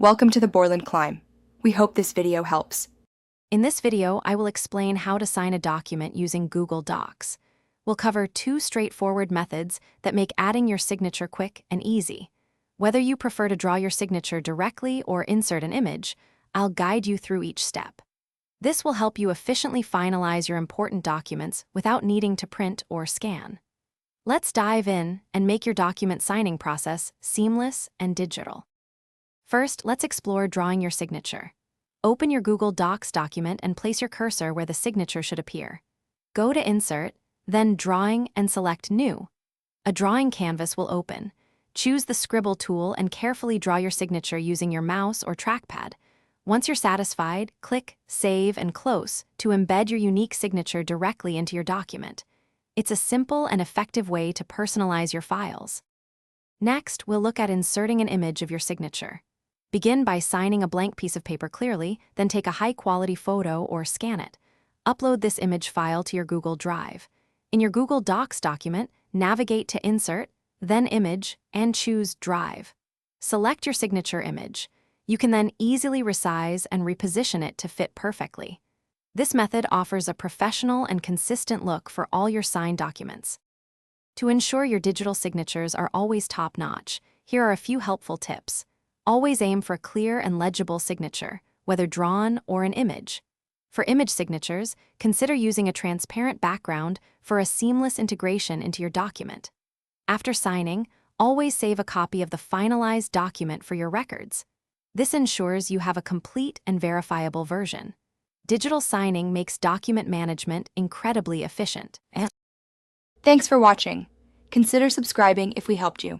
Welcome to the Borland Climb. We hope this video helps. In this video, I will explain how to sign a document using Google Docs. We'll cover two straightforward methods that make adding your signature quick and easy. Whether you prefer to draw your signature directly or insert an image, I'll guide you through each step. This will help you efficiently finalize your important documents without needing to print or scan. Let's dive in and make your document signing process seamless and digital. First, let's explore drawing your signature. Open your Google Docs document and place your cursor where the signature should appear. Go to Insert, then Drawing and select New. A drawing canvas will open. Choose the Scribble tool and carefully draw your signature using your mouse or trackpad. Once you're satisfied, click Save and Close to embed your unique signature directly into your document. It's a simple and effective way to personalize your files. Next, we'll look at inserting an image of your signature. Begin by signing a blank piece of paper clearly, then take a high-quality photo or scan it. Upload this image file to your Google Drive. In your Google Docs document, navigate to Insert, then Image, and choose Drive. Select your signature image. You can then easily resize and reposition it to fit perfectly. This method offers a professional and consistent look for all your signed documents. To ensure your digital signatures are always top-notch, here are a few helpful tips. Always aim for a clear and legible signature, whether drawn or an image. For image signatures, consider using a transparent background for a seamless integration into your document. After signing, always save a copy of the finalized document for your records. This ensures you have a complete and verifiable version. Digital signing makes document management incredibly efficient. Thanks for watching. Consider subscribing if we helped you.